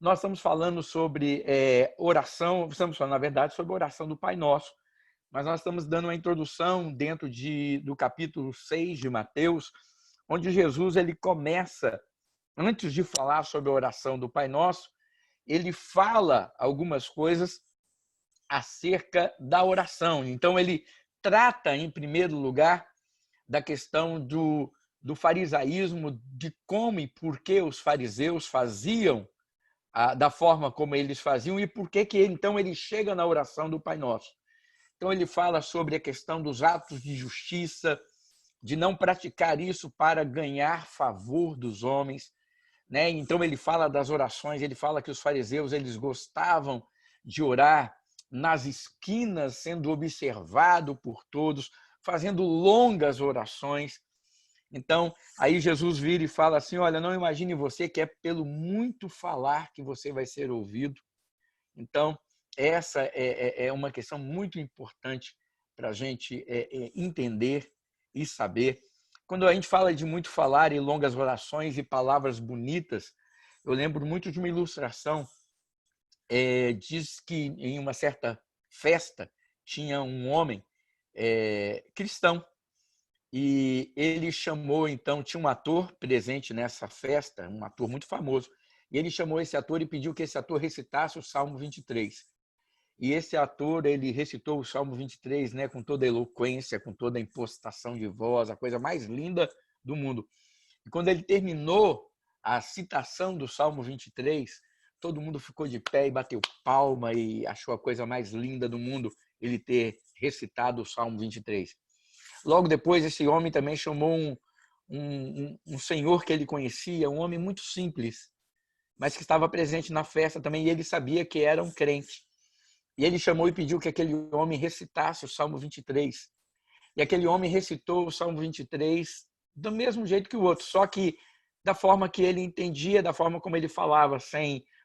Nós estamos falando sobre oração, estamos falando, na verdade, sobre a oração do Pai Nosso, mas nós estamos dando uma introdução dentro do capítulo 6 de Mateus, onde Jesus ele começa, antes de falar sobre a oração do Pai Nosso, ele fala algumas coisas acerca da oração. Então, ele trata, em primeiro lugar, da questão do farisaísmo, de como e por que os fariseus faziam da forma como eles faziam e por que então ele chega na oração do Pai Nosso. Então ele fala sobre a questão dos atos de justiça, de não praticar isso para ganhar favor dos homens, né? Então ele fala das orações, ele fala que os fariseus eles gostavam de orar nas esquinas, sendo observado por todos, fazendo longas orações. Então, aí Jesus vira e fala assim, olha, não imagine você que é pelo muito falar que você vai ser ouvido. Então, essa é uma questão muito importante para a gente entender e saber. Quando a gente fala de muito falar e longas orações e palavras bonitas, eu lembro muito de uma ilustração. Diz que em uma certa festa tinha um homem cristão, e ele chamou, então, tinha um ator presente nessa festa, um ator muito famoso, e ele chamou esse ator e pediu que esse ator recitasse o Salmo 23. E esse ator, ele recitou o Salmo 23, né, com toda a eloquência, com toda a impostação de voz, a coisa mais linda do mundo. E quando ele terminou a citação do Salmo 23, todo mundo ficou de pé e bateu palma e achou a coisa mais linda do mundo ele ter recitado o Salmo 23. Logo depois, esse homem também chamou um senhor que ele conhecia, um homem muito simples, mas que estava presente na festa também, e ele sabia que era um crente. E ele chamou e pediu que aquele homem recitasse o Salmo 23. E aquele homem recitou o Salmo 23 do mesmo jeito que o outro, só que da forma que ele entendia, da forma como ele falava,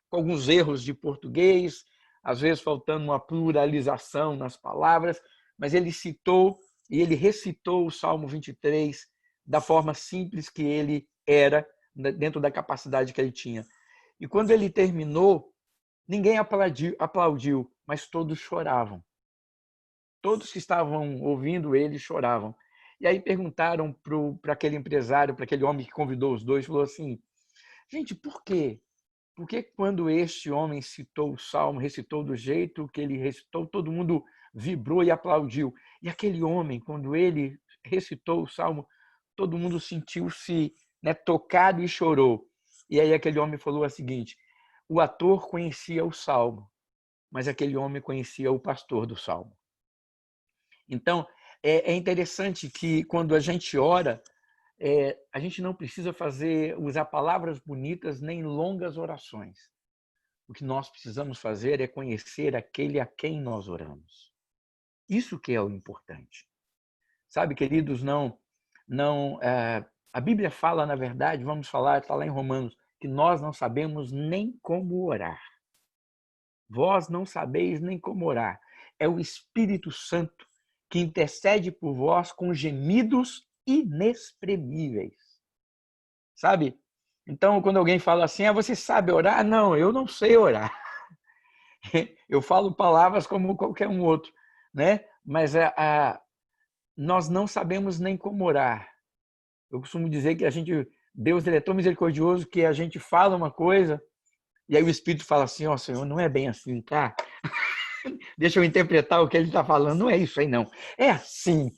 com alguns erros de português, às vezes faltando uma pluralização nas palavras, mas ele citou e ele recitou o Salmo 23 da forma simples que ele era, dentro da capacidade que ele tinha. E quando ele terminou, ninguém aplaudiu, mas todos choravam. Todos que estavam ouvindo ele choravam. E aí perguntaram para aquele empresário, para aquele homem que convidou os dois, falou assim, gente, por quê? Porque quando este homem citou o Salmo, recitou do jeito que ele recitou, todo mundo vibrou e aplaudiu. E aquele homem, quando ele recitou o Salmo, todo mundo sentiu-se, né, tocado e chorou. E aí aquele homem falou o seguinte, o ator conhecia o Salmo, mas aquele homem conhecia o pastor do Salmo. Então, é interessante que quando a gente ora, a gente não precisa usar palavras bonitas nem longas orações. O que nós precisamos fazer é conhecer aquele a quem nós oramos. Isso que é o importante. Sabe, queridos, a Bíblia fala, na verdade, vamos falar, está lá em Romanos, que nós não sabemos nem como orar. Vós não sabeis nem como orar. É o Espírito Santo que intercede por vós com gemidos inexprimíveis. Sabe? Então, quando alguém fala assim, você sabe orar? Não, eu não sei orar. Eu falo palavras como qualquer um outro, né? Mas nós não sabemos nem como orar. Eu costumo dizer que Deus ele é tão misericordioso que a gente fala uma coisa e aí o Espírito fala assim, Senhor, não é bem assim, tá? Deixa eu interpretar o que ele está falando. Não é isso aí, não. É assim.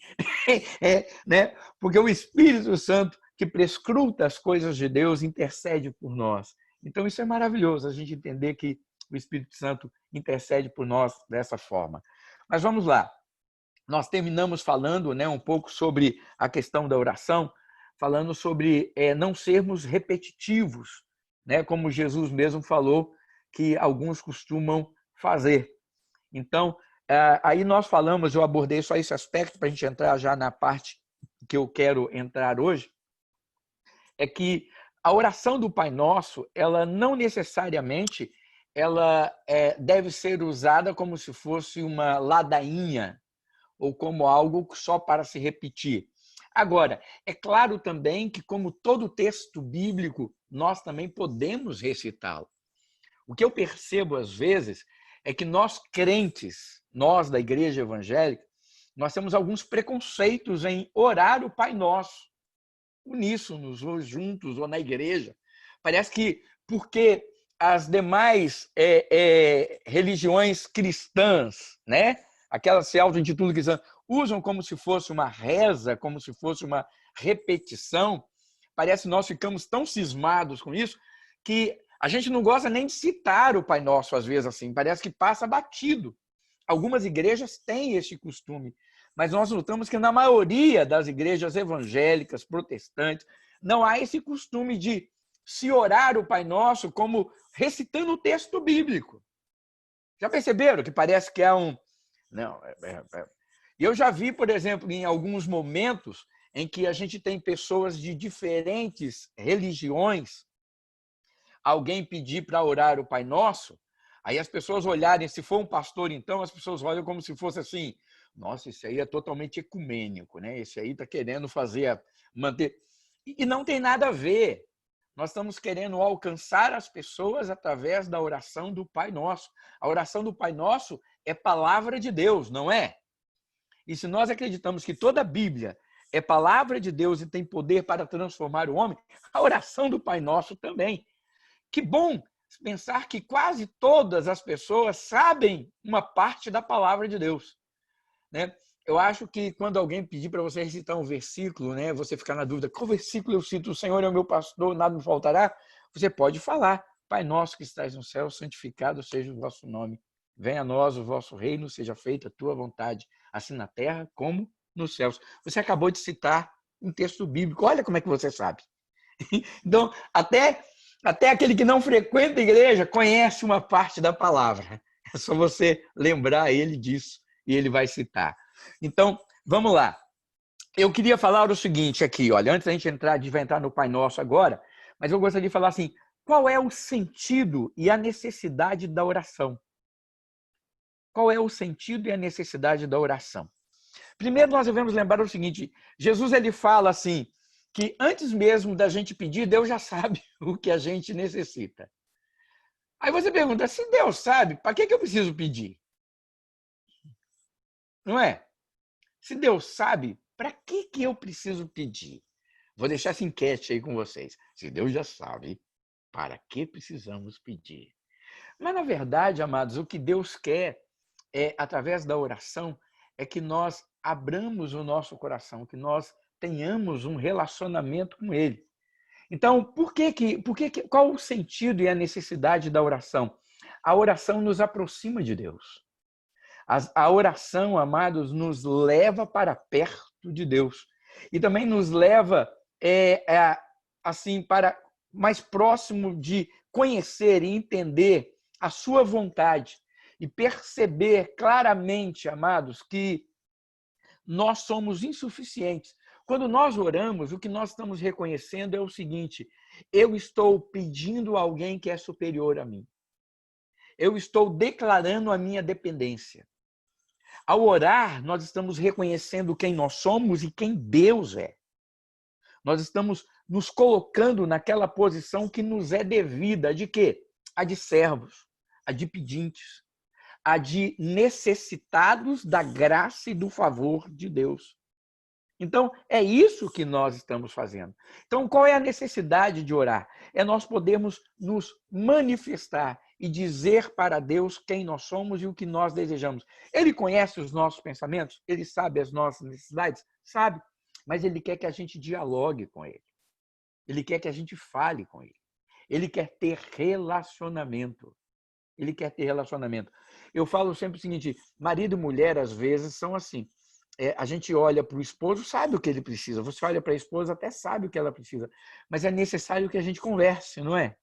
Né? Porque o Espírito Santo, que prescruta as coisas de Deus, intercede por nós. Então, isso é maravilhoso, a gente entender que o Espírito Santo intercede por nós dessa forma. Mas vamos lá. Nós terminamos falando, né, um pouco sobre a questão da oração, falando sobre não sermos repetitivos, né, como Jesus mesmo falou que alguns costumam fazer. Então, aí nós falamos, eu abordei só esse aspecto para a gente entrar já na parte que eu quero entrar hoje, é que a oração do Pai Nosso, ela não necessariamente deve ser usada como se fosse uma ladainha ou como algo só para se repetir. Agora, é claro também que, como todo texto bíblico, nós também podemos recitá-lo. O que eu percebo às vezes é que nós crentes, nós da igreja evangélica, nós temos alguns preconceitos em orar o Pai Nosso, uníssonos, ou juntos, ou na igreja. Parece que porque as demais religiões cristãs, né? Aquelas se auto-intitulam cristãs, usam como se fosse uma reza, como se fosse uma repetição. Parece que nós ficamos tão cismados com isso que a gente não gosta nem de citar o Pai Nosso, às vezes, assim. Parece que passa batido. Algumas igrejas têm esse costume, mas nós notamos que na maioria das igrejas evangélicas, protestantes, não há esse costume de se orar o Pai Nosso como recitando o texto bíblico. Já perceberam que parece que é um... Não, Eu já vi, por exemplo, em alguns momentos em que a gente tem pessoas de diferentes religiões, alguém pedir para orar o Pai Nosso, aí as pessoas olharem, se for um pastor, então, as pessoas olham como se fosse assim, nossa, esse aí é totalmente ecumênico, né? Esse aí está querendo manter... E não tem nada a ver. Nós estamos querendo alcançar as pessoas através da oração do Pai Nosso. A oração do Pai Nosso é palavra de Deus, não é? E se nós acreditamos que toda a Bíblia é palavra de Deus e tem poder para transformar o homem, a oração do Pai Nosso também. Que bom pensar que quase todas as pessoas sabem uma parte da palavra de Deus, né? Eu acho que quando alguém pedir para você recitar um versículo, né, você ficar na dúvida, qual versículo eu cito? O Senhor é o meu pastor, nada me faltará. Você pode falar, Pai nosso que estás no céu, santificado seja o vosso nome. Venha a nós o vosso reino, seja feita a tua vontade, assim na terra como nos céus. Você acabou de citar um texto bíblico. Olha como é que você sabe. Então, até aquele que não frequenta a igreja conhece uma parte da palavra. É só você lembrar ele disso e ele vai citar. Então, vamos lá. Eu queria falar o seguinte aqui, olha, antes da gente entrar no Pai Nosso agora, mas eu gostaria de falar assim, qual é o sentido e a necessidade da oração? Qual é o sentido e a necessidade da oração? Primeiro, nós devemos lembrar o seguinte, Jesus ele fala assim, que antes mesmo da gente pedir, Deus já sabe o que a gente necessita. Aí você pergunta, se Deus sabe, para que eu preciso pedir? Não é? Se Deus sabe, para que eu preciso pedir? Vou deixar essa enquete aí com vocês. Se Deus já sabe, para que precisamos pedir? Mas, na verdade, amados, o que Deus quer, através da oração, é que nós abramos o nosso coração, que nós tenhamos um relacionamento com Ele. Então, qual o sentido e a necessidade da oração? A oração nos aproxima de Deus. A oração, amados, nos leva para perto de Deus. E também nos leva assim para mais próximo de conhecer e entender a sua vontade e perceber claramente, amados, que nós somos insuficientes. Quando nós oramos, o que nós estamos reconhecendo é o seguinte: eu estou pedindo a alguém que é superior a mim. Eu estou declarando a minha dependência. Ao orar, nós estamos reconhecendo quem nós somos e quem Deus é. Nós estamos nos colocando naquela posição que nos é devida. De quê? A de servos, a de pedintes, a de necessitados da graça e do favor de Deus. Então, é isso que nós estamos fazendo. Então, qual é a necessidade de orar? É nós podermos nos manifestar e dizer para Deus quem nós somos e o que nós desejamos. Ele conhece os nossos pensamentos? Ele sabe as nossas necessidades? Sabe. Mas ele quer que a gente dialogue com ele. Ele quer que a gente fale com ele. Ele quer ter relacionamento. Ele quer ter relacionamento. Eu falo sempre o seguinte, marido e mulher, às vezes, são assim. A gente olha para o esposo, sabe o que ele precisa. Você olha para a esposa, até sabe o que ela precisa. Mas é necessário que a gente converse, não é?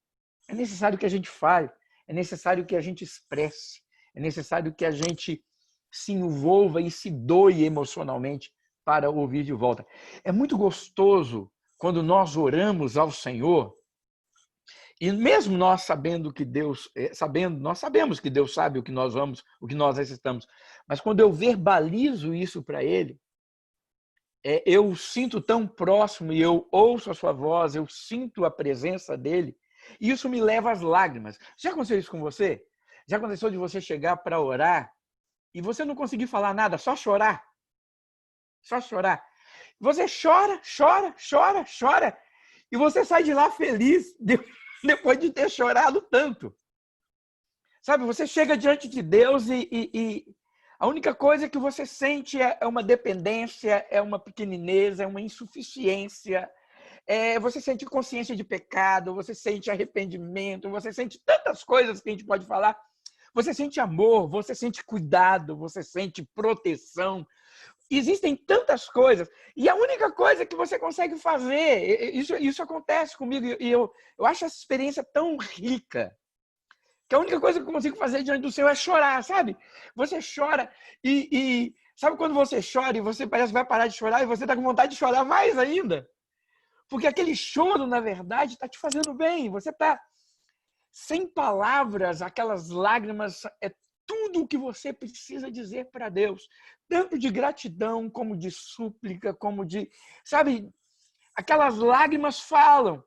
É necessário que a gente fale. É necessário que a gente expresse. É necessário que a gente se envolva e se doe emocionalmente para ouvir de volta. É muito gostoso quando nós oramos ao Senhor e mesmo nós sabendo que Deus, nós sabemos que Deus sabe o que nós vamos, o que nós necessitamos. Mas quando eu verbalizo isso para Ele, eu sinto tão próximo e eu ouço a sua voz, eu sinto a presença dEle, E isso me leva às lágrimas. Já aconteceu isso com você? Já aconteceu de você chegar para orar e você não conseguir falar nada, só chorar? Só chorar. Você chora, chora, chora, chora. E você sai de lá feliz depois de ter chorado tanto. Sabe, você chega diante de Deus e a única coisa que você sente é uma dependência, é uma pequeninez, é uma insuficiência. Você sente consciência de pecado, você sente arrependimento, você sente tantas coisas que a gente pode falar. Você sente amor, você sente cuidado, você sente proteção. Existem tantas coisas. E a única coisa que você consegue fazer, isso acontece comigo, e eu acho essa experiência tão rica, que a única coisa que eu consigo fazer diante do Senhor é chorar, sabe? Você chora e sabe quando você chora e você parece que vai parar de chorar e você está com vontade de chorar mais ainda? Porque aquele choro, na verdade, está te fazendo bem. Você está sem palavras, aquelas lágrimas, é tudo o que você precisa dizer para Deus. Tanto de gratidão, como de súplica, como de... Sabe, aquelas lágrimas falam.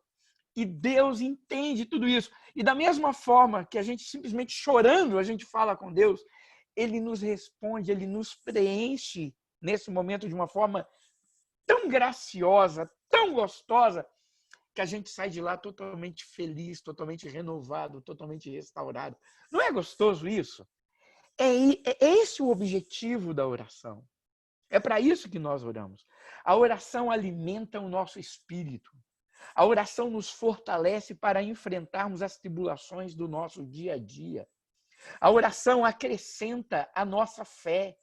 E Deus entende tudo isso. E da mesma forma que a gente simplesmente chorando, a gente fala com Deus, Ele nos responde, Ele nos preenche nesse momento de uma forma tão graciosa, tão gostosa, que a gente sai de lá totalmente feliz, totalmente renovado, totalmente restaurado. Não é gostoso isso? É esse o objetivo da oração. É para isso que nós oramos. A oração alimenta o nosso espírito. A oração nos fortalece para enfrentarmos as tribulações do nosso dia a dia. A oração acrescenta a nossa fé.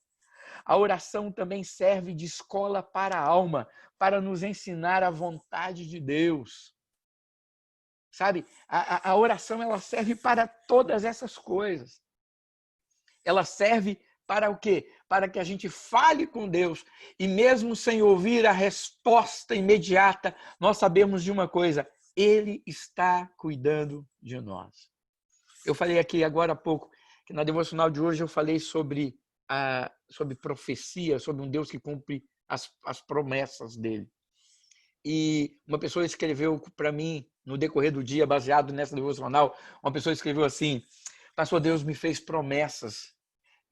A oração também serve de escola para a alma, para nos ensinar a vontade de Deus. Sabe? A oração ela serve para todas essas coisas. Ela serve para o quê? Para que a gente fale com Deus e mesmo sem ouvir a resposta imediata, nós sabemos de uma coisa: Ele está cuidando de nós. Eu falei aqui agora há pouco que na devocional de hoje eu falei sobre profecia, sobre um Deus que cumpre as promessas dele. E uma pessoa escreveu para mim no decorrer do dia, baseado nessa devocional, uma pessoa escreveu assim: Pastor, Deus me fez promessas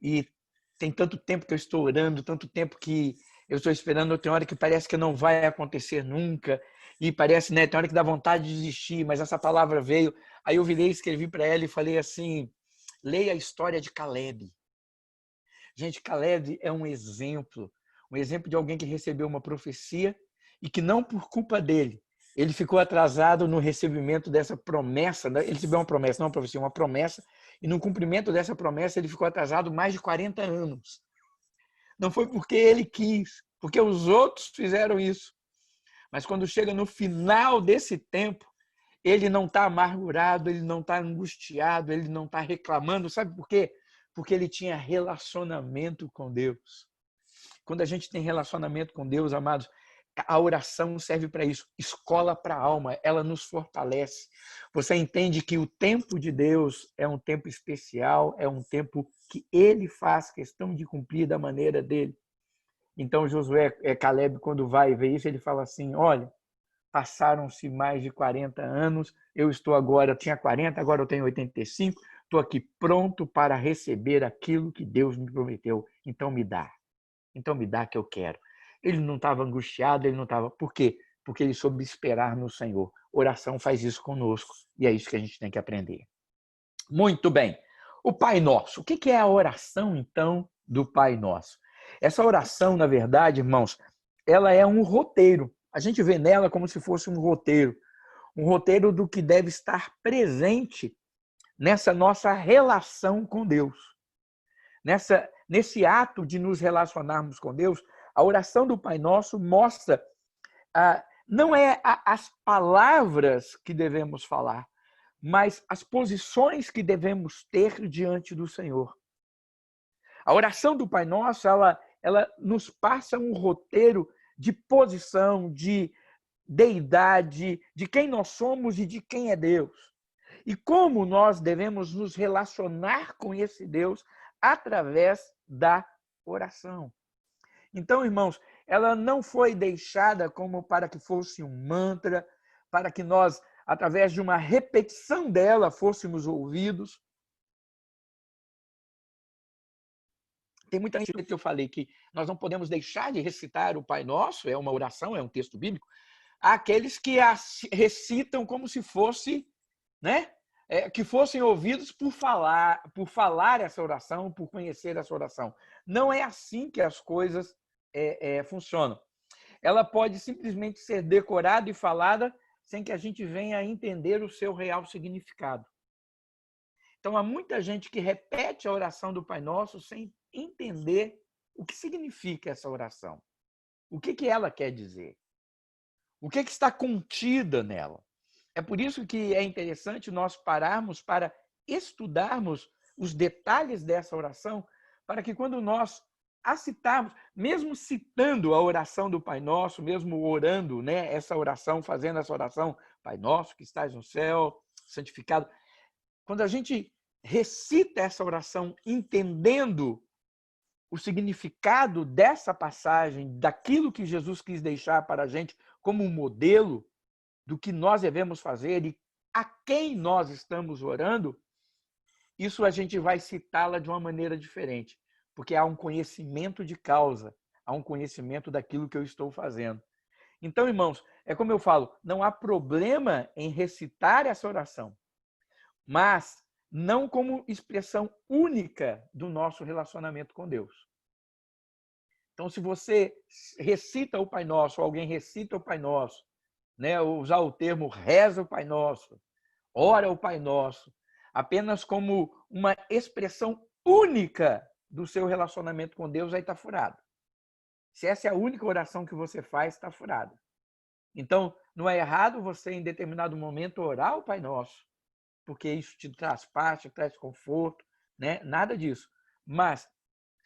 e tem tanto tempo que eu estou orando, tanto tempo que eu estou esperando, tem hora que parece que não vai acontecer nunca, e parece, né, tem hora que dá vontade de desistir, mas essa palavra veio. Aí eu virei, escrevi para ela e falei assim: leia a história de Caleb. Gente, Caleb é um exemplo de alguém que recebeu uma profecia e que não por culpa dele, ele ficou atrasado no recebimento dessa promessa. Ele recebeu uma promessa, não uma profecia, uma promessa, e no cumprimento dessa promessa ele ficou atrasado mais de 40 anos. Não foi porque ele quis, porque os outros fizeram isso. Mas quando chega no final desse tempo, ele não está amargurado, ele não está angustiado, ele não está reclamando. Sabe por quê? Porque ele tinha relacionamento com Deus. Quando a gente tem relacionamento com Deus, amados, a oração serve para isso. Escola para a alma, ela nos fortalece. Você entende que o tempo de Deus é um tempo especial, é um tempo que ele faz questão de cumprir da maneira dele. Então, Caleb, quando vai ver isso, ele fala assim: olha, passaram-se mais de 40 anos, eu tinha 40, agora eu tenho 85, estou aqui pronto para receber aquilo que Deus me prometeu. Então me dá que eu quero. Ele não estava angustiado, ele não estava... Por quê? Porque ele soube esperar no Senhor. Oração faz isso conosco e é isso que a gente tem que aprender. Muito bem. O Pai Nosso. O que é a oração, então, do Pai Nosso? Essa oração, na verdade, irmãos, ela é um roteiro. A gente vê nela como se fosse um roteiro do que deve estar presente nessa nossa relação com Deus. Nesse ato de nos relacionarmos com Deus, a oração do Pai Nosso mostra, não é as palavras que devemos falar, mas as posições que devemos ter diante do Senhor. A oração do Pai Nosso, ela nos passa um roteiro de posição, de deidade, de quem nós somos e de quem é Deus. E como nós devemos nos relacionar com esse Deus através da oração. Então, irmãos, ela não foi deixada como para que fosse um mantra, para que nós através de uma repetição dela, fôssemos ouvidos. Tem muita gente que eu falei que nós não podemos deixar de recitar o Pai Nosso, é uma oração, é um texto bíblico, aqueles que a recitam como se fosse, né? Que fossem ouvidos por falar essa oração, por conhecer essa oração. Não é assim que as coisas funcionam. Ela pode simplesmente ser decorada e falada sem que a gente venha a entender o seu real significado. Então, há muita gente que repete a oração do Pai Nosso sem entender o que significa essa oração. O que ela quer dizer. O que está contida nela. É por isso que é interessante nós pararmos para estudarmos os detalhes dessa oração, para que quando nós a citarmos, mesmo citando a oração do Pai Nosso, mesmo orando, né, essa oração, fazendo essa oração, Pai Nosso que estás no céu, santificado, quando a gente recita essa oração entendendo o significado dessa passagem, daquilo que Jesus quis deixar para a gente como um modelo do que nós devemos fazer e a quem nós estamos orando, isso a gente vai citá-la de uma maneira diferente, porque há um conhecimento de causa, há um conhecimento daquilo que eu estou fazendo. Então, irmãos, é como eu falo, não há problema em recitar essa oração, mas não como expressão única do nosso relacionamento com Deus. Então, se você recita o Pai Nosso, ou alguém recita o Pai Nosso, né, usar o termo reza o Pai Nosso, ora o Pai Nosso, apenas como uma expressão única do seu relacionamento com Deus, aí está furado. Se essa é a única oração que você faz, está furado. Então, não é errado você, em determinado momento, orar o Pai Nosso, porque isso te traz paz, te traz conforto, né? Nada disso. Mas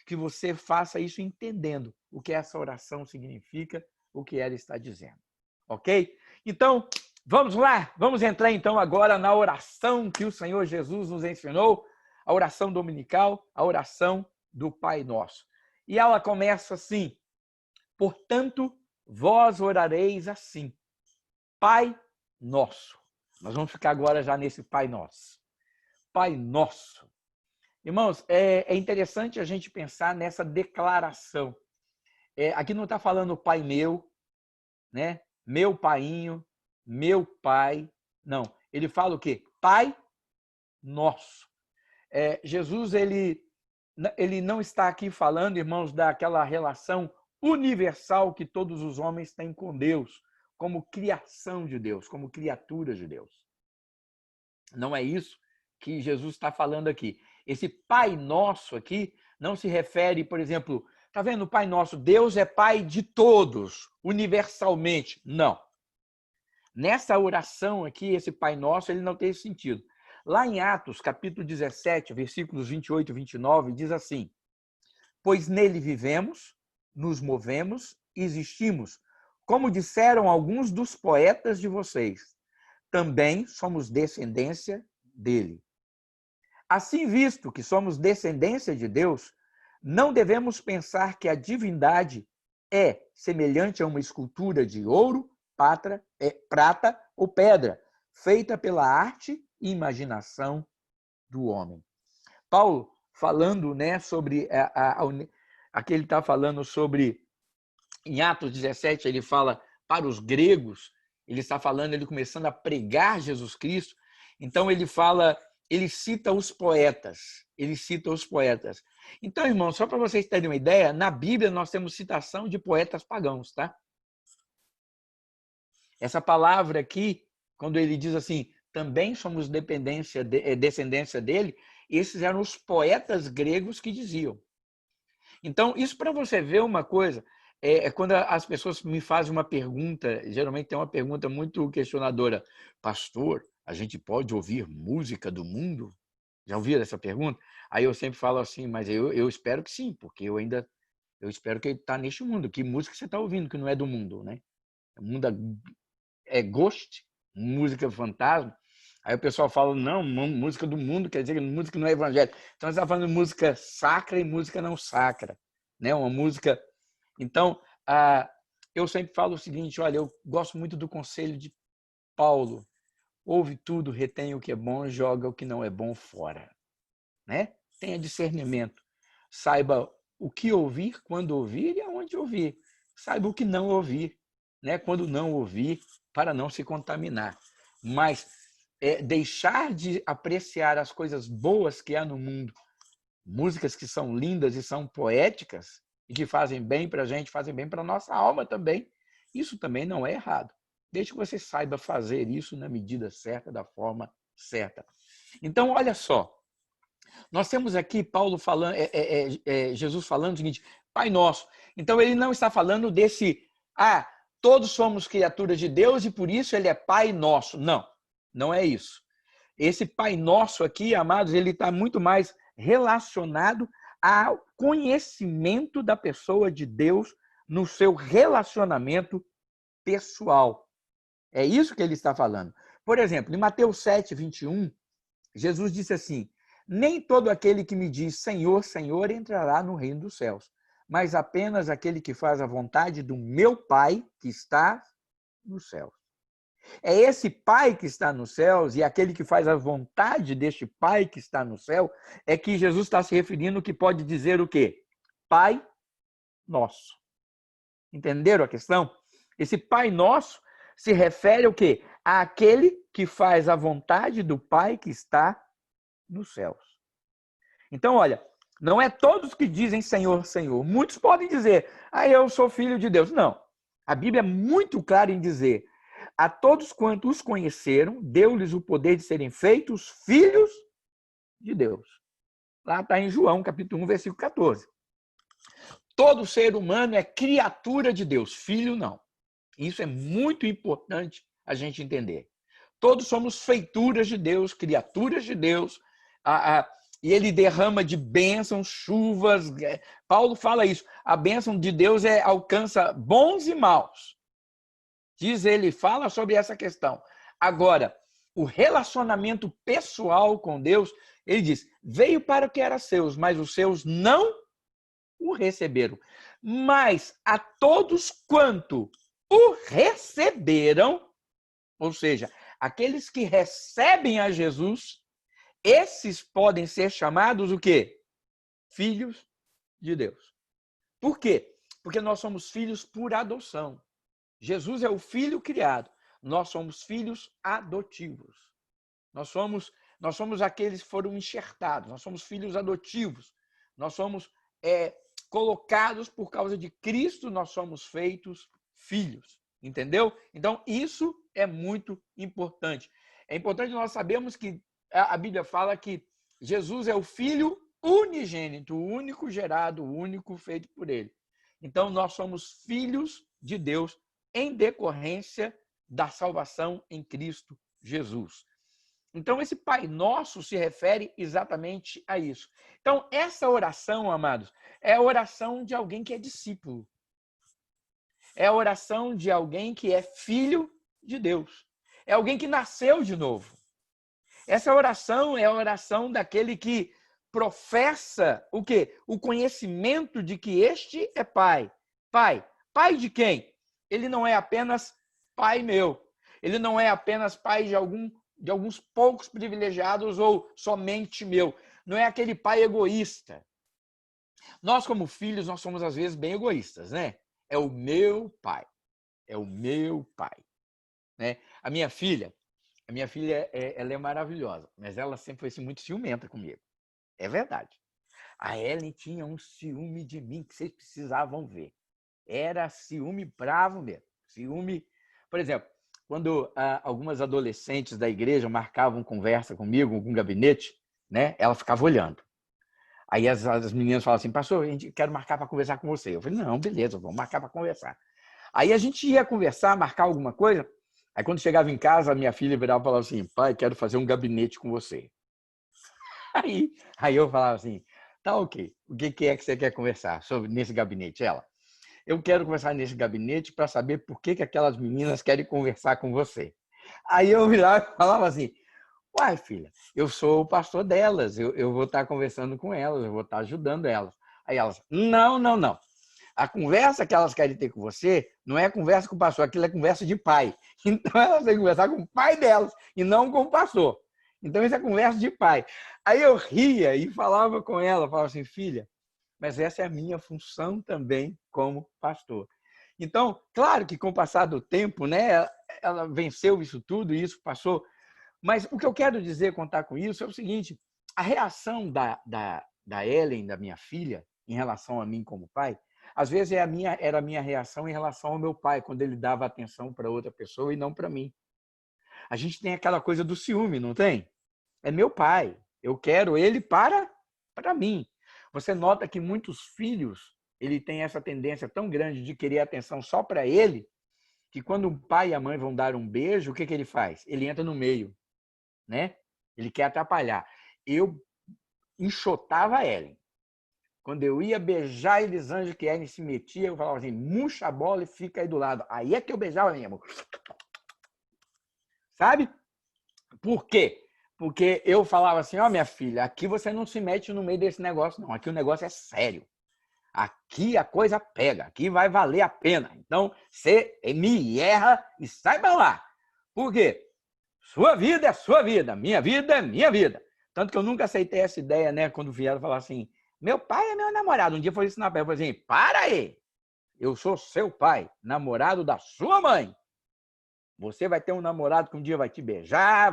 que você faça isso entendendo o que essa oração significa, o que ela está dizendo. Ok? Então, vamos lá. Vamos entrar então agora na oração que o Senhor Jesus nos ensinou, a oração dominical, a oração do Pai Nosso. E ela começa assim: portanto, vós orareis assim, Pai Nosso. Nós vamos ficar agora já nesse Pai Nosso. Pai Nosso. Irmãos, é interessante a gente pensar nessa declaração. Aqui não está falando Pai meu, né? Meu painho, meu pai. Não, ele fala o quê? Pai Nosso. Jesus, ele não está aqui falando, irmãos, daquela relação universal que todos os homens têm com Deus, como criação de Deus, como criatura de Deus. Não é isso que Jesus está falando aqui. Esse Pai Nosso aqui não se refere, por exemplo, está vendo o Pai Nosso? Deus é Pai de todos, universalmente. Não. Nessa oração aqui, esse Pai Nosso, ele não tem esse sentido. Lá em Atos, capítulo 17, versículos 28 e 29, diz assim: pois nele vivemos, nos movemos e existimos, como disseram alguns dos poetas de vocês. Também somos descendência dele. Assim, visto que somos descendência de Deus, não devemos pensar que a divindade é semelhante a uma escultura de ouro, prata ou pedra, feita pela arte e imaginação do homem. Paulo, falando, né, sobre aqui ele está falando sobre, em Atos 17, ele fala para os gregos, ele está falando, ele começando a pregar Jesus Cristo, então ele fala, ele cita os poetas, Então, irmãos, só para vocês terem uma ideia, na Bíblia nós temos citação de poetas pagãos, tá? Essa palavra aqui, quando ele diz assim, também somos descendência dele, esses eram os poetas gregos que diziam. Então, isso para você ver uma coisa, quando as pessoas me fazem uma pergunta, geralmente tem uma pergunta muito questionadora, pastor, a gente pode ouvir música do mundo? Já ouviram essa pergunta? Aí eu sempre falo assim, mas eu espero que sim, porque eu espero que ele está neste mundo. Que música você está ouvindo que não é do mundo, né? O mundo é ghost, música fantasma. Aí o pessoal fala, não, música do mundo quer dizer que música não é evangelho. Então, você está falando de música sacra e música não sacra, né? Uma música... Então, eu sempre falo o seguinte, olha, eu gosto muito do conselho de Paulo. ouve tudo, retém o que é bom, joga o que não é bom fora. Né? Tenha discernimento. Saiba o que ouvir, quando ouvir e aonde ouvir. Saiba o que não ouvir, né? Quando não ouvir, para não se contaminar. Mas deixar de apreciar as coisas boas que há no mundo, músicas que são lindas e são poéticas, e que fazem bem para a gente, fazem bem para a nossa alma também, isso também não é errado. Desde que você saiba fazer isso na medida certa, da forma certa. Então, olha só, nós temos aqui Paulo falando, Jesus falando o seguinte, Pai Nosso. Então ele não está falando desse, todos somos criaturas de Deus e por isso ele é Pai Nosso. Não, não é isso. Esse Pai Nosso aqui, amados, ele está muito mais relacionado ao conhecimento da pessoa de Deus no seu relacionamento pessoal. É isso que ele está falando. Por exemplo, em Mateus 7, 21, Jesus disse assim, nem todo aquele que me diz Senhor, Senhor entrará no reino dos céus, mas apenas aquele que faz a vontade do meu Pai que está nos céus. É esse Pai que está nos céus e aquele que faz a vontade deste Pai que está no céu é que Jesus está se referindo que pode dizer o quê? Pai Nosso. Entenderam a questão? Esse Pai Nosso se refere ao quê? Àquele que faz a vontade do Pai que está nos céus. Então, olha, não é todos que dizem Senhor, Senhor. Muitos podem dizer, eu sou filho de Deus. Não. A Bíblia é muito clara em dizer, a todos quantos os conheceram, deu-lhes o poder de serem feitos filhos de Deus. Lá está em João, capítulo 1, versículo 14. Todo ser humano é criatura de Deus, filho não. Isso é muito importante a gente entender. Todos somos feituras de Deus, criaturas de Deus, e ele derrama de bênçãos, chuvas. Paulo fala isso. A bênção de Deus alcança bons e maus. Diz ele, fala sobre essa questão. Agora, o relacionamento pessoal com Deus, ele diz, veio para o que era seus, mas os seus não o receberam. Mas a todos quanto o receberam, ou seja, aqueles que recebem a Jesus, esses podem ser chamados o quê? Filhos de Deus. Por quê? Porque nós somos filhos por adoção. Jesus é o filho criado. Nós somos filhos adotivos. Nós somos aqueles que foram enxertados. Nós somos filhos adotivos. Nós somos colocados por causa de Cristo, nós somos feitos filhos. Entendeu? Então, isso é muito importante. É importante nós sabermos que a Bíblia fala que Jesus é o Filho unigênito, o único gerado, o único feito por ele. Então, nós somos filhos de Deus em decorrência da salvação em Cristo Jesus. Então, esse Pai Nosso se refere exatamente a isso. Então, essa oração, amados, é a oração de alguém que é discípulo. É a oração de alguém que é filho de Deus. É alguém que nasceu de novo. Essa oração é a oração daquele que professa o quê? O conhecimento de que este é pai. Pai. Pai de quem? Ele não é apenas pai meu. Ele não é apenas pai de alguns poucos privilegiados ou somente meu. Não é aquele pai egoísta. Nós, como filhos, nós somos às vezes bem egoístas, né? É o meu pai. É o meu pai. Né? A minha filha, ela é maravilhosa, mas ela sempre foi assim, muito ciumenta comigo. É verdade. A Ellen tinha um ciúme de mim que vocês precisavam ver. Era ciúme bravo mesmo. Ciúme. Por exemplo, quando algumas adolescentes da igreja marcavam conversa comigo, com um gabinete, né? Ela ficava olhando. Aí as meninas falavam assim, pastor, a gente quer marcar para conversar com você. Eu falei, não, beleza, vamos marcar para conversar. Aí a gente ia conversar, marcar alguma coisa. Aí quando chegava em casa, a minha filha virava e falava assim, pai, quero fazer um gabinete com você. Aí eu falava assim, tá ok, o que é que você quer conversar nesse gabinete? Ela, eu quero conversar nesse gabinete para saber por que aquelas meninas querem conversar com você. Aí eu virava e falava assim, uai, filha, eu sou o pastor delas, eu vou estar conversando com elas, eu vou estar ajudando elas. Aí elas, não. A conversa que elas querem ter com você não é conversa com o pastor, aquilo é conversa de pai. Então elas têm que conversar com o pai delas e não com o pastor. Então isso é conversa de pai. Aí eu ria e falava com ela, falava assim, filha, mas essa é a minha função também como pastor. Então, claro que com o passar do tempo, né, ela venceu isso tudo e isso passou. Mas o que eu quero dizer, contar com isso, é o seguinte, a reação da Ellen, da minha filha, em relação a mim como pai, às vezes era a minha reação em relação ao meu pai, quando ele dava atenção para outra pessoa e não para mim. A gente tem aquela coisa do ciúme, não tem? É meu pai, eu quero ele para mim. Você nota que muitos filhos, ele tem essa tendência tão grande de querer atenção só para ele, que quando o pai e a mãe vão dar um beijo, o que ele faz? Ele entra no meio, né? Ele quer atrapalhar. Eu enxotava a Ellen. Quando eu ia beijar a Elisângela, que Ellen se metia, eu falava assim, murcha a bola e fica aí do lado. Aí é que eu beijava mesmo. Sabe? Por quê? Porque eu falava assim, ó, minha filha, aqui você não se mete no meio desse negócio, não. Aqui o negócio é sério. Aqui a coisa pega, aqui vai valer a pena. Então, você me erra e sai pra lá. Por quê? Sua vida é sua vida, minha vida é minha vida. Tanto que eu nunca aceitei essa ideia, né? Quando vieram falar assim, meu pai é meu namorado. Um dia foi isso na pé, eu falei assim, para aí. Eu sou seu pai, namorado da sua mãe. Você vai ter um namorado que um dia vai te beijar,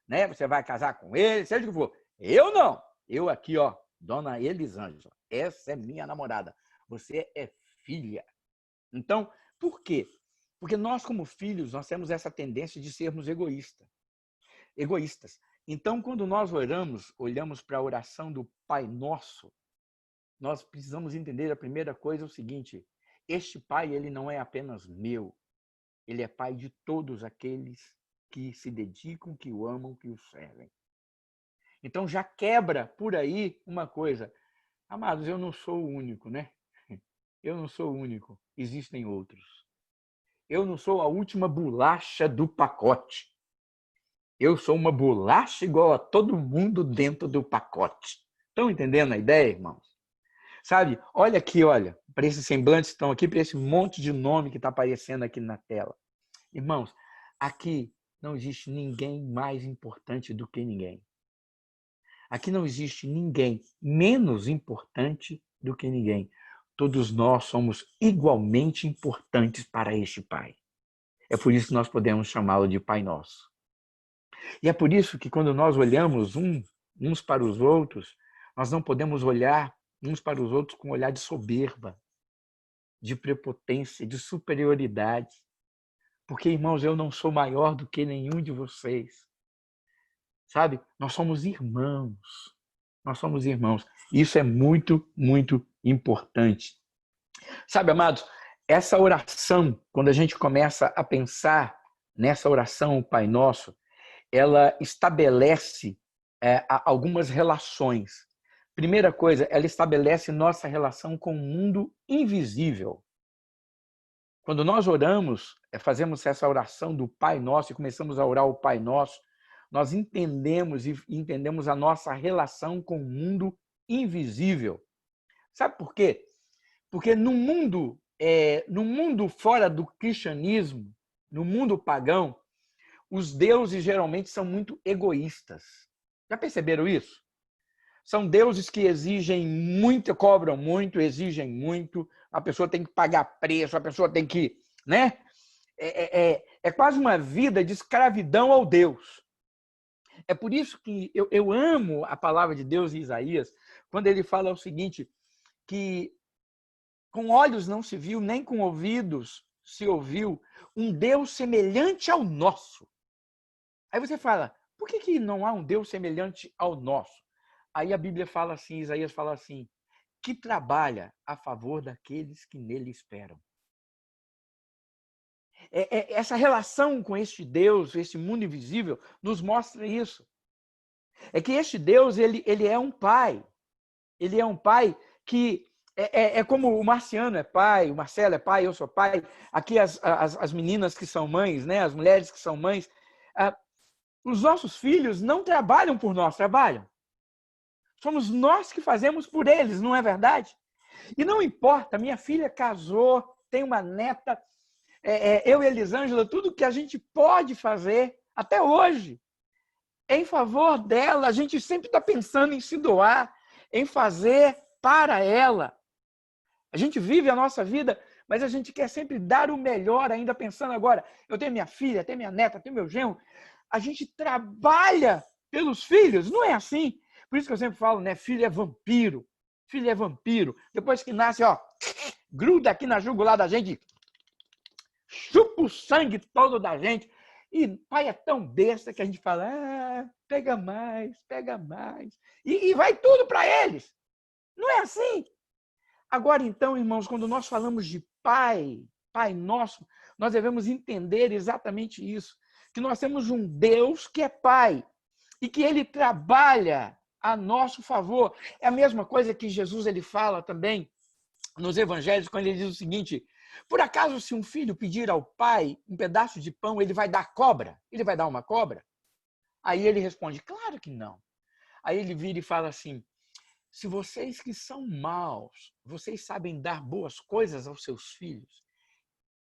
né? Você vai casar com ele, seja o que for. Eu não. Eu aqui, ó, dona Elisângela, essa é minha namorada. Você é filha. Então, por quê? Porque nós, como filhos, nós temos essa tendência de sermos egoístas. Então, quando nós olhamos para a oração do Pai Nosso, nós precisamos entender a primeira coisa é o seguinte, este Pai, ele não é apenas meu, ele é Pai de todos aqueles que se dedicam, que o amam, que o servem. Então, já quebra por aí uma coisa. Amados, eu não sou o único, né? Eu não sou o único. Existem outros. Eu não sou a última bolacha do pacote. Eu sou uma bolacha igual a todo mundo dentro do pacote. Estão entendendo a ideia, irmãos? Sabe? Olha aqui, olha, para esses semblantes que estão aqui, para esse monte de nome que está aparecendo aqui na tela. Irmãos, aqui não existe ninguém mais importante do que ninguém. Aqui não existe ninguém menos importante do que ninguém. Todos nós somos igualmente importantes para este Pai. É por isso que nós podemos chamá-lo de Pai Nosso. E é por isso que quando nós olhamos uns para os outros, nós não podemos olhar uns para os outros com um olhar de soberba, de prepotência, de superioridade. Porque, irmãos, eu não sou maior do que nenhum de vocês. Sabe? Nós somos irmãos. Nós somos irmãos. Isso é muito, muito importante. Sabe, amados, essa oração, quando a gente começa a pensar nessa oração, o Pai Nosso, ela estabelece algumas relações. Primeira coisa, ela estabelece nossa relação com o mundo invisível. Quando nós oramos, fazemos essa oração do Pai Nosso e começamos a orar o Pai Nosso, nós entendemos a nossa relação com o mundo invisível. Sabe por quê? Porque no mundo fora do cristianismo, no mundo pagão, os deuses geralmente são muito egoístas. Já perceberam isso? São deuses que exigem muito, cobram muito, exigem muito, a pessoa tem que pagar preço, a pessoa tem que, né? É quase uma vida de escravidão ao Deus. É por isso que eu amo a palavra de Deus em Isaías, quando ele fala o seguinte, que com olhos não se viu, nem com ouvidos se ouviu, um Deus semelhante ao nosso. Aí você fala, por que não há um Deus semelhante ao nosso? Aí a Bíblia fala assim, Isaías fala assim, que trabalha a favor daqueles que nele esperam. Essa relação com este Deus, este mundo invisível, nos mostra isso. É que este Deus, ele é um pai. Ele é um pai que é como o Marciano é pai, o Marcelo é pai, eu sou pai. Aqui as meninas que são mães, né? As mulheres que são mães. Os nossos filhos não trabalham por nós, trabalham. Somos nós que fazemos por eles, não é verdade? E não importa, minha filha casou, tem uma neta, eu e Elisângela, tudo que a gente pode fazer, até hoje, em favor dela, a gente sempre está pensando em se doar, em fazer para ela. A gente vive a nossa vida, mas a gente quer sempre dar o melhor, ainda pensando agora, eu tenho minha filha, tenho minha neta, tenho meu genro. A gente trabalha pelos filhos, não é assim? Por isso que eu sempre falo, né? Filho é vampiro. Filho é vampiro. Depois que nasce, ó, gruda aqui na jugular da gente, chupa o sangue todo da gente. E pai é tão besta que a gente fala, pega mais, pega mais. E vai tudo para eles. Não é assim? Agora, então, irmãos, quando nós falamos de Pai, Pai nosso, nós devemos entender exatamente isso, que nós temos um Deus que é Pai e que Ele trabalha a nosso favor. É a mesma coisa que Jesus ele fala também nos evangelhos, quando ele diz o seguinte, por acaso se um filho pedir ao pai um pedaço de pão, ele vai dar cobra? Ele vai dar uma cobra? Aí ele responde, claro que não. Aí ele vira e fala assim, se vocês que são maus, vocês sabem dar boas coisas aos seus filhos,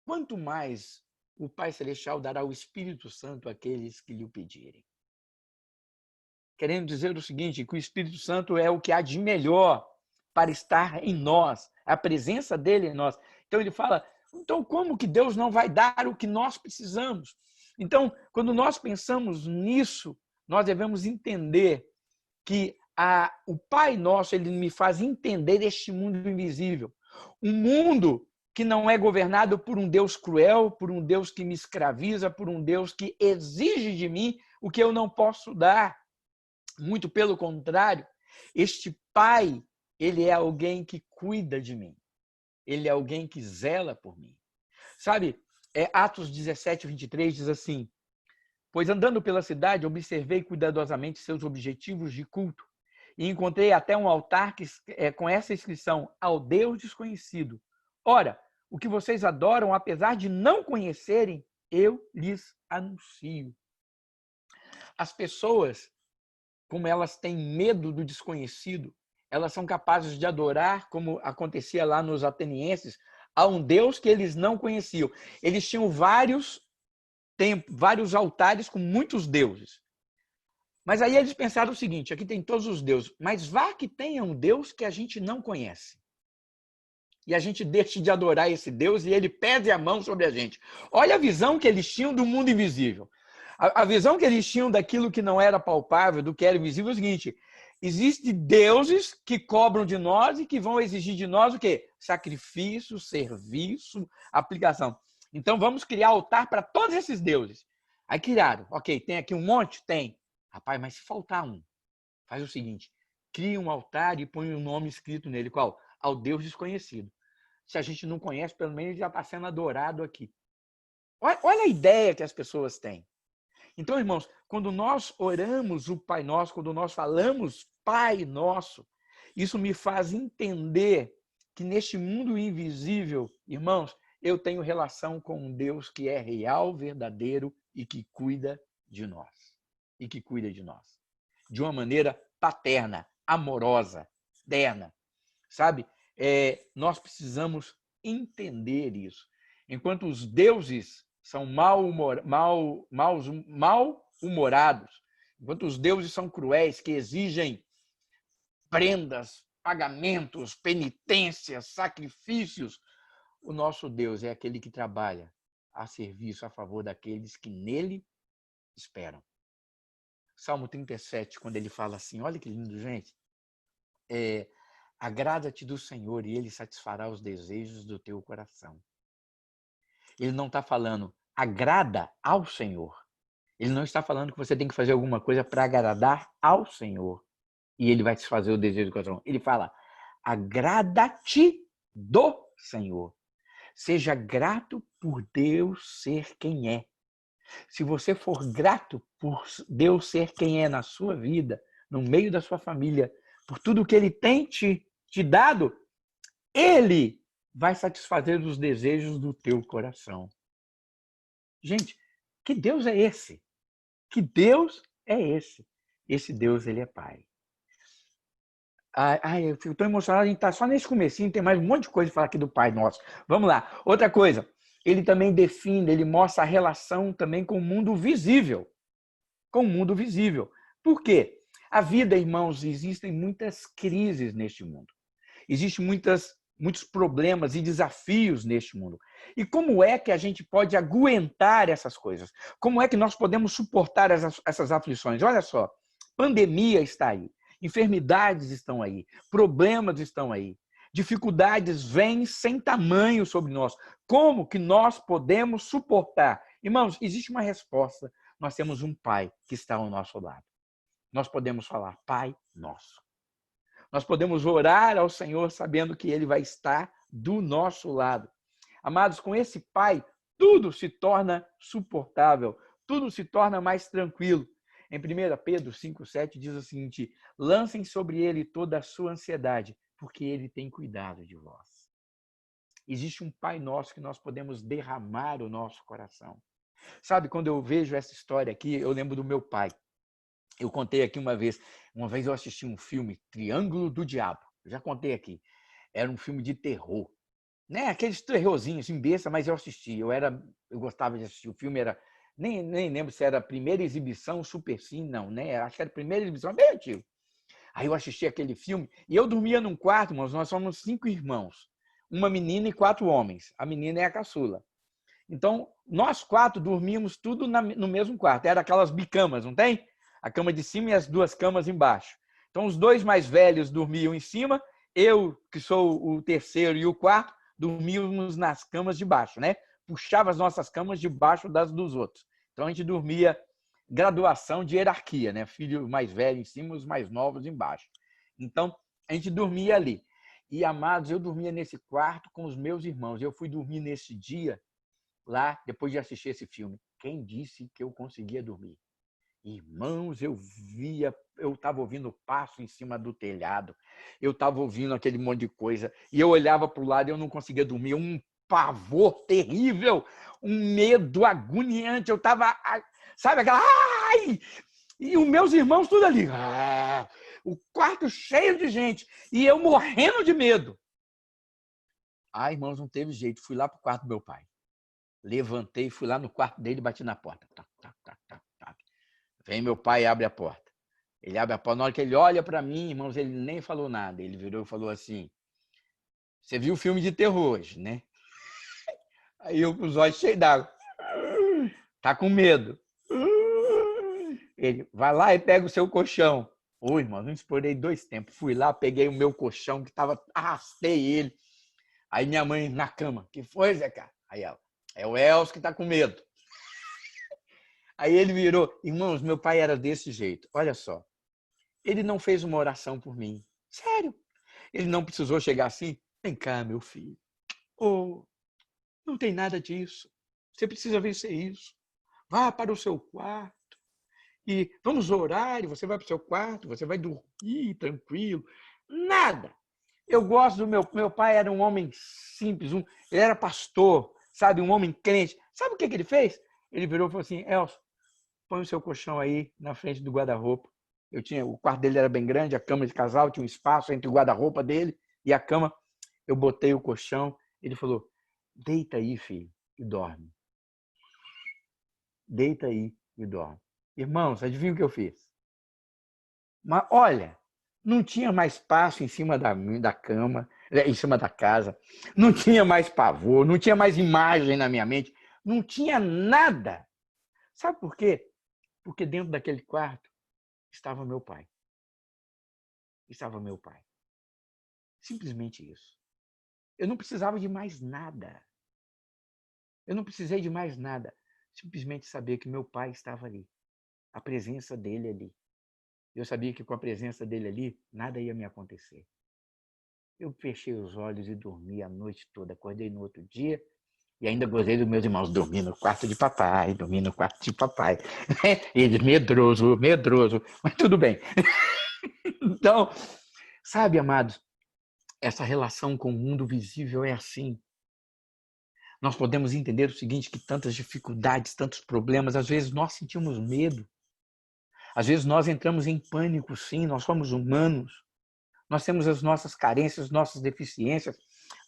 quanto mais o Pai Celestial dará o Espírito Santo àqueles que lhe o pedirem. Querendo dizer o seguinte, que o Espírito Santo é o que há de melhor para estar em nós, a presença dele em nós. Então ele fala, então como que Deus não vai dar o que nós precisamos? Então, quando nós pensamos nisso, nós devemos entender que o Pai Nosso, ele me faz entender este mundo invisível. Um mundo que não é governado por um Deus cruel, por um Deus que me escraviza, por um Deus que exige de mim o que eu não posso dar. Muito pelo contrário, este Pai, ele é alguém que cuida de mim. Ele é alguém que zela por mim. Sabe, Atos 17, 23 diz assim, pois andando pela cidade, observei cuidadosamente seus objetivos de culto e encontrei até um altar com essa inscrição, ao Deus desconhecido. Ora, o que vocês adoram, apesar de não conhecerem, eu lhes anuncio. As pessoas, como elas têm medo do desconhecido, elas são capazes de adorar, como acontecia lá nos atenienses, a um Deus que eles não conheciam. Eles tinham vários altares com muitos deuses. Mas aí eles pensaram o seguinte, aqui tem todos os deuses, mas vá que tenha um Deus que a gente não conhece. E a gente deixe de adorar esse Deus e ele pese a mão sobre a gente. Olha a visão que eles tinham do mundo invisível. A visão que eles tinham daquilo que não era palpável, do que era invisível, é o seguinte, existem deuses que cobram de nós e que vão exigir de nós o quê? Sacrifício, serviço, aplicação. Então vamos criar altar para todos esses deuses. Aí criaram, ok, tem aqui um monte? Tem. Rapaz, mas se faltar um, faz o seguinte, cria um altar e põe um nome escrito nele. Qual? Ao Deus desconhecido. Se a gente não conhece, pelo menos já está sendo adorado aqui. Olha a ideia que as pessoas têm. Então, irmãos, quando nós oramos o Pai Nosso, quando nós falamos Pai Nosso, isso me faz entender que neste mundo invisível, irmãos, eu tenho relação com um Deus que é real, verdadeiro e que cuida de nós. E que cuida de nós. De uma maneira paterna, amorosa, terna. Sabe? Nós precisamos entender isso. Enquanto os deuses são mal-humorados, enquanto os deuses são cruéis, que exigem prendas, pagamentos, penitências, sacrifícios, o nosso Deus é aquele que trabalha a serviço a favor daqueles que nele esperam. Salmo 37, quando ele fala assim, olha que lindo, gente, agrada-te do Senhor e ele satisfará os desejos do teu coração. Ele não está falando agrada ao Senhor. Ele não está falando que você tem que fazer alguma coisa para agradar ao Senhor e ele vai satisfazer o desejo do coração. Ele fala, agrada-te do Senhor. Seja grato por Deus ser quem é. Se você for grato por Deus ser quem é na sua vida, no meio da sua família, por tudo que ele tem te dado, ele vai satisfazer os desejos do teu coração. Gente, que Deus é esse? Que Deus é esse? Esse Deus, ele é Pai. Eu fico tão emocionado, a gente está só nesse comecinho, tem mais um monte de coisa para falar aqui do Pai Nosso. Vamos lá. Outra coisa, ele também define, ele mostra a relação também com o mundo visível. Com o mundo visível. Por quê? A vida, irmãos, existem muitas crises neste mundo. Existem muitos problemas e desafios neste mundo. E como é que a gente pode aguentar essas coisas? Como é que nós podemos suportar essas aflições? Olha só, pandemia está aí. Enfermidades estão aí, problemas estão aí, dificuldades vêm sem tamanho sobre nós. Como que nós podemos suportar? Irmãos, existe uma resposta. Nós temos um Pai que está ao nosso lado. Nós podemos falar, Pai Nosso. Nós podemos orar ao Senhor sabendo que Ele vai estar do nosso lado. Amados, com esse Pai, tudo se torna suportável, tudo se torna mais tranquilo. Em 1 Pedro 5,7 diz o seguinte: lancem sobre ele toda a sua ansiedade, porque ele tem cuidado de vós. Existe um Pai Nosso que nós podemos derramar o nosso coração. Sabe, quando eu vejo essa história aqui, eu lembro do meu pai. Eu contei aqui uma vez eu assisti um filme, Triângulo do Diabo. Eu já contei aqui. Era um filme de terror. Né? Aqueles terrorzinhos, assim, besta, mas eu assisti. Eu gostava de assistir o filme, nem lembro se era a primeira exibição, Super Sim, não, né? Acho que era a primeira exibição, bem antigo. Aí eu assisti aquele filme e eu dormia num quarto, mas nós somos 5 irmãos. Uma menina e 4 homens. A menina é a caçula. Então, nós 4 dormíamos tudo no mesmo quarto. Era aquelas bicamas, não tem? A cama de cima e as 2 camas embaixo. Então, os 2 mais velhos dormiam em cima, eu, que sou o terceiro e o quarto, dormíamos nas camas de baixo, né? Puxava as nossas camas debaixo das dos outros. Então, a gente dormia graduação de hierarquia, né? Filho mais velho em cima, os mais novos embaixo. Então, a gente dormia ali. E, amados, eu dormia nesse quarto com os meus irmãos. Eu fui dormir nesse dia lá, depois de assistir esse filme. Quem disse que eu conseguia dormir? Irmãos, eu estava ouvindo passo em cima do telhado, eu estava ouvindo aquele monte de coisa, e eu olhava para o lado e eu não conseguia dormir, um pavor terrível, um medo agoniante, eu estava, sabe, aquela... Ai! E os meus irmãos tudo ali, o quarto cheio de gente, e eu morrendo de medo. Irmãos, não teve jeito, fui lá para o quarto do meu pai. Levantei, fui lá no quarto dele e bati na porta. Tac, tac, tac, tac, tac. Vem meu pai e abre a porta. Ele abre a porta. Na hora que ele olha para mim, irmãos, ele nem falou nada. Ele virou e falou assim: você viu o filme de terror hoje, né? Aí eu com os olhos cheios d'água. Tá com medo. Ele, vai lá e pega o seu colchão. Oi, irmão, não explorei 2 tempos. Fui lá, peguei o meu colchão, que tava, arrastei ele. Aí minha mãe na cama. Que foi, Zé Cara? Aí ela, é o Elcio que tá com medo. Aí ele virou, irmãos, meu pai era desse jeito. Olha só, ele não fez uma oração por mim. Sério. Ele não precisou chegar assim. Vem cá, meu filho. Oh, não tem nada disso. Você precisa vencer isso. Vá para o seu quarto e vamos orar. E você vai para o seu quarto, você vai dormir tranquilo. Nada. Eu gosto do meu pai, era um homem simples, ele era pastor, sabe, um homem crente. Sabe o que ele fez? Ele virou e falou assim: Elcio, põe o seu colchão aí na frente do guarda-roupa. O quarto dele era bem grande, a cama de casal tinha um espaço entre o guarda-roupa dele e a cama. Eu botei o colchão, ele falou: deita aí, filho, e dorme. Deita aí e dorme. Irmãos, adivinha o que eu fiz? Mas olha, não tinha mais espaço em cima da cama, em cima da casa, não tinha mais pavor, não tinha mais imagem na minha mente, não tinha nada. Sabe por quê? Porque dentro daquele quarto estava meu pai. Estava meu pai. Simplesmente isso. Eu não precisava de mais nada. Eu não precisei de mais nada. Simplesmente saber que meu pai estava ali. A presença dele ali. Eu sabia que com a presença dele ali, nada ia me acontecer. Eu fechei os olhos e dormi a noite toda. Acordei no outro dia e ainda gozei dos meus irmãos. Dormi no quarto de papai, dormi no quarto de papai. Eles, medroso, medroso. Mas tudo bem. Então, sabe, amados, essa relação com o mundo visível é assim. Nós podemos entender o seguinte, que tantas dificuldades, tantos problemas, às vezes nós sentimos medo. Às vezes nós entramos em pânico, sim, nós somos humanos. nós temos as nossas carências, nossas deficiências,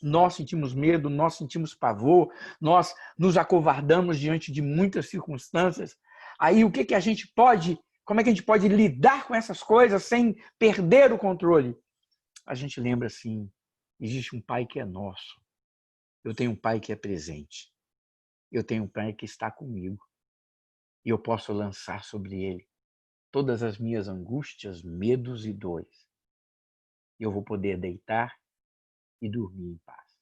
nós sentimos medo, nós sentimos pavor, nós nos acovardamos diante de muitas circunstâncias. Aí o que a gente pode, como é que a gente pode lidar com essas coisas sem perder o controle? A gente lembra assim, existe um Pai que é nosso. Eu tenho um Pai que é presente. Eu tenho um Pai que está comigo. E eu posso lançar sobre Ele todas as minhas angústias, medos e dores. E eu vou poder deitar e dormir em paz.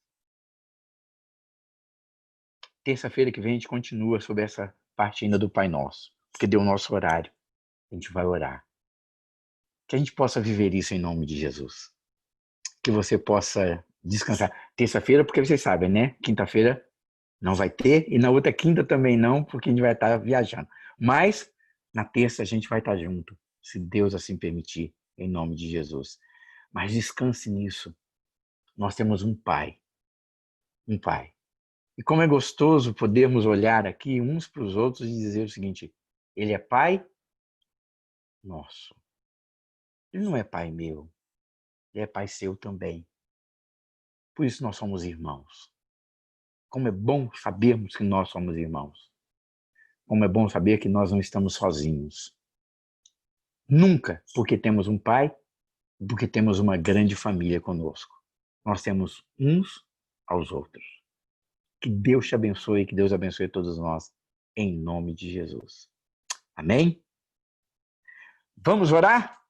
Terça-feira que vem a gente continua sobre essa parte ainda do Pai Nosso, porque deu o nosso horário. A gente vai orar. Que a gente possa viver isso em nome de Jesus. Que você possa descansar. Terça-feira, porque vocês sabem, né? Quinta-feira não vai ter, e na outra quinta também não, porque a gente vai estar viajando. Mas na terça a gente vai estar junto, se Deus assim permitir, em nome de Jesus. Mas descanse nisso. Nós temos um Pai. Um Pai. E como é gostoso podermos olhar aqui uns para os outros e dizer o seguinte: Ele é Pai nosso. Ele não é Pai meu. Ele é Pai seu também. Por isso nós somos irmãos. Como é bom sabermos que nós somos irmãos. Como é bom saber que nós não estamos sozinhos. Nunca, porque temos um Pai, porque temos uma grande família conosco. Nós temos uns aos outros. Que Deus te abençoe, que Deus abençoe todos nós, em nome de Jesus. Amém? Vamos orar?